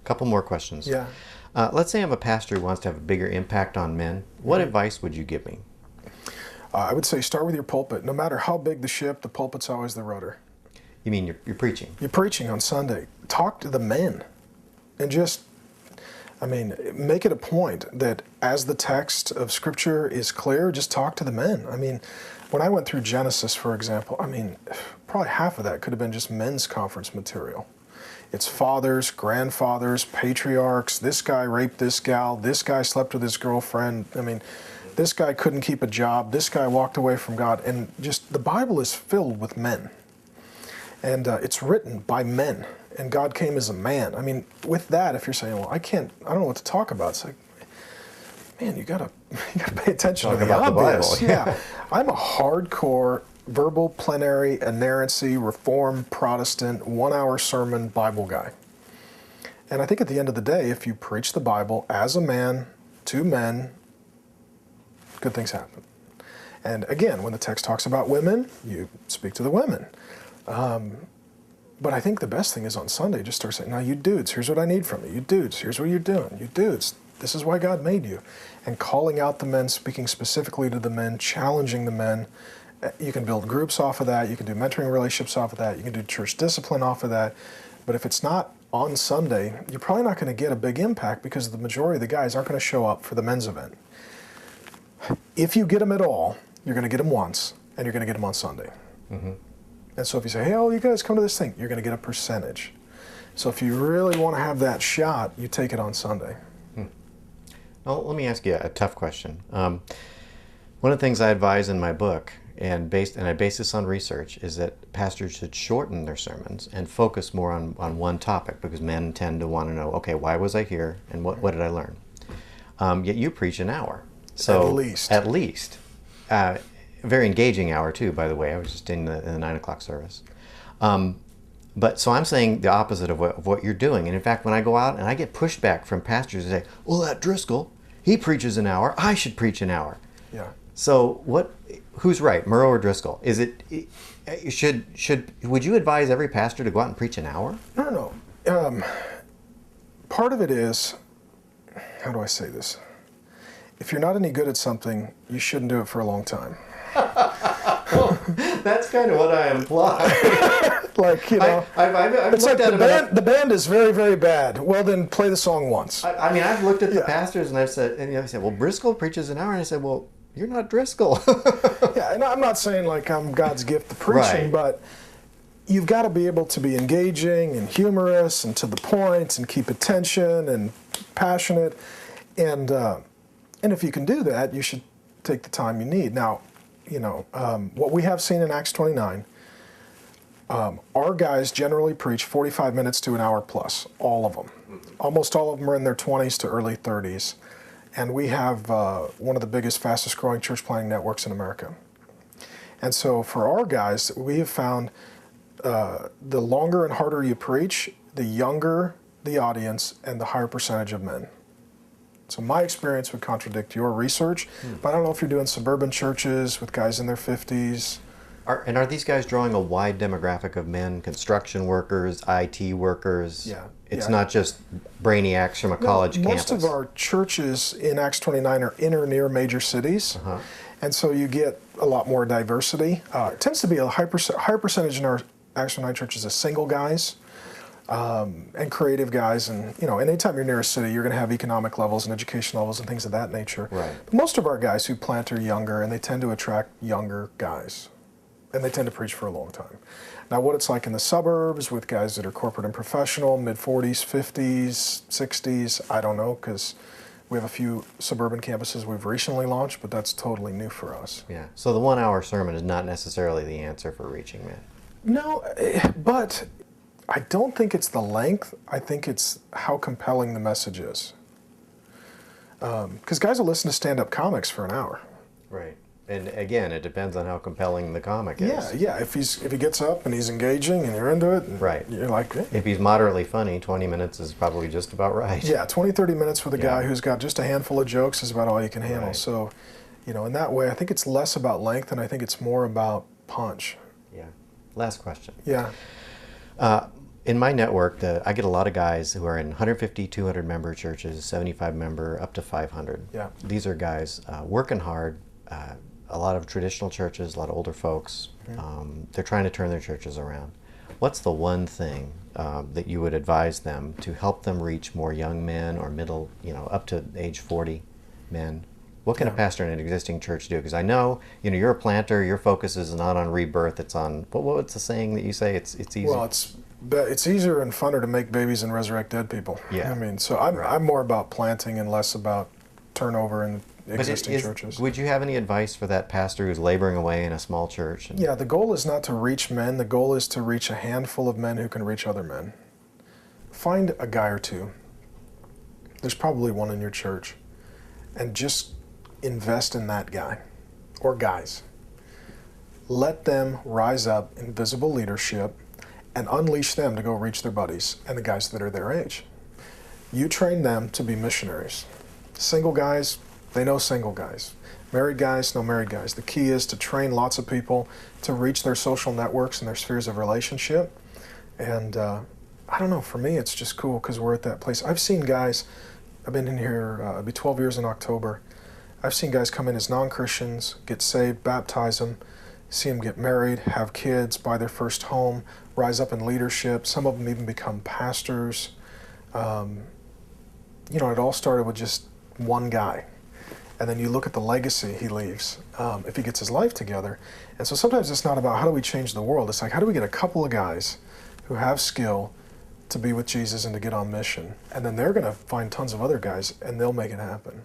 couple more questions. Yeah. Let's say I'm a pastor who wants to have a bigger impact on men. What advice would you give me? I would say start with your pulpit. No matter how big the ship, the pulpit's always the rudder. You mean you're preaching? You're preaching on Sunday. Talk to the men. And just, make it a point that as the text of Scripture is clear, just talk to the men. When I went through Genesis, for example, probably half of that could have been just men's conference material. It's fathers, grandfathers, patriarchs, this guy raped this gal, this guy slept with his girlfriend. This guy couldn't keep a job, this guy walked away from God. And just the Bible is filled with men. And it's written by men. And God came as a man. With that, if you're saying, well, I don't know what to talk about, it's like, man, you gotta pay attention to the obvious. Yeah. I'm a hardcore verbal, plenary, inerrancy, Reform, Protestant, 1-hour sermon Bible guy. And I think at the end of the day, if you preach the Bible as a man, to men, good things happen. And again, when the text talks about women, you speak to the women. But I think the best thing is on Sunday, just start saying, now you dudes, here's what I need from you. You dudes, here's what you're doing. You dudes, this is why God made you. And calling out the men, speaking specifically to the men, challenging the men. You can build groups off of that. You can do mentoring relationships off of that. You can do church discipline off of that. But if it's not on Sunday, you're probably not going to get a big impact because the majority of the guys aren't going to show up for the men's event. If you get them at all, you're going to get them once, and you're going to get them on Sunday. Mm-hmm. And so if you say, hey, you guys come to this thing, you're going to get a percentage. So if you really want to have that shot, you take it on Sunday. Well, let me ask you a tough question. One of the things I advise in my book, and I base this on research, is that pastors should shorten their sermons and focus more on one topic, because men tend to want to know, okay, why was I here, and what did I learn? Yet you preach an hour. So At least. Very engaging hour too, by the way. I was just in the 9 o'clock service. But so I'm saying the opposite of what you're doing. And in fact, when I go out and I get pushback from pastors who say, well, that Driscoll, he preaches an hour, I should preach an hour. Yeah. So who's right, Murrow or Driscoll? Would you advise every pastor to go out and preach an hour? No. Part of it is, how do I say this? If you're not any good at something, you shouldn't do it for a long time. Well, that's kind of what I imply. It's like the band is very, very bad. Well, then play the song once. I've looked at the pastors and I've said, well, Driscoll preaches an hour, and I said, well, you're not Driscoll. Yeah, and I'm not saying like I'm God's gift to preaching, but you've got to be able to be engaging and humorous and to the point and keep attention and passionate, and if you can do that, you should take the time you need. Now, what we have seen in Acts 29, our guys generally preach 45 minutes to an hour plus, all of them. Almost all of them are in their 20s to early 30s. And we have one of the biggest, fastest growing church planting networks in America. And so for our guys, we have found the longer and harder you preach, the younger the audience and the higher percentage of men. So my experience would contradict your research, but I don't know if you're doing suburban churches with guys in their 50s. Are these guys drawing a wide demographic of men, construction workers, IT workers? Yeah. It's not just brainiacs from a college campus. Most of our churches in Acts 29 are in or near major cities, and so you get a lot more diversity. It tends to be a higher percentage in our Acts 29 churches of single guys. And creative guys, and anytime you're near a city, you're going to have economic levels and education levels and things of that nature. Right. But most of our guys who plant are younger, and they tend to attract younger guys, and they tend to preach for a long time. Now, what it's like in the suburbs with guys that are corporate and professional, mid-40s, 50s, 60s, I don't know, because we have a few suburban campuses we've recently launched, but that's totally new for us. Yeah. So the 1-hour sermon is not necessarily the answer for reaching men. No, but I don't think it's the length. I think it's how compelling the message is. Because guys will listen to stand-up comics for an hour. Right. And again, it depends on how compelling the comic is. Yeah. If he gets up and he's engaging and you're into it, and right. You're like, hey. If he's moderately funny, 20 minutes is probably just about right. Yeah, 20, 30 minutes with a guy who's got just a handful of jokes is about all you can handle. Right. So, in that way, I think it's less about length, and I think it's more about punch. Yeah. Last question. Yeah. in my network, I get a lot of guys who are in 150, 200 member churches, 75 member, up to 500. Yeah. These are guys working hard. A lot of traditional churches, a lot of older folks. They're trying to turn their churches around. What's the one thing that you would advise them to help them reach more young men or middle, up to age 40 men? What can a pastor in an existing church do? Because I know, you're a planter. Your focus is not on rebirth. It's on what's the saying that you say? It's easy. Well, it's easier and funner to make babies and resurrect dead people. Yeah. I mean, so I'm more about planting and less about turnover in existing churches. Would you have any advice for that pastor who's laboring away in a small church? Yeah, the goal is not to reach men. The goal is to reach a handful of men who can reach other men. Find a guy or two. There's probably one in your church. And just invest in that guy or guys. Let them rise up in visible leadership and unleash them to go reach their buddies and the guys that are their age. You train them to be missionaries. Single guys, they know single guys. Married guys know married guys. The key is to train lots of people to reach their social networks and their spheres of relationship. And I don't know, for me it's just cool because we're at that place. I've seen guys, I've been in here, it'll be 12 years in October. I've seen guys come in as non-Christians, get saved, baptize them, see them get married, have kids, buy their first home, rise up in leadership. Some of them even become pastors. It all started with just one guy. And then you look at the legacy he leaves if he gets his life together. And so sometimes it's not about how do we change the world. It's like, how do we get a couple of guys who have skill to be with Jesus and to get on mission? And then they're going to find tons of other guys and they'll make it happen.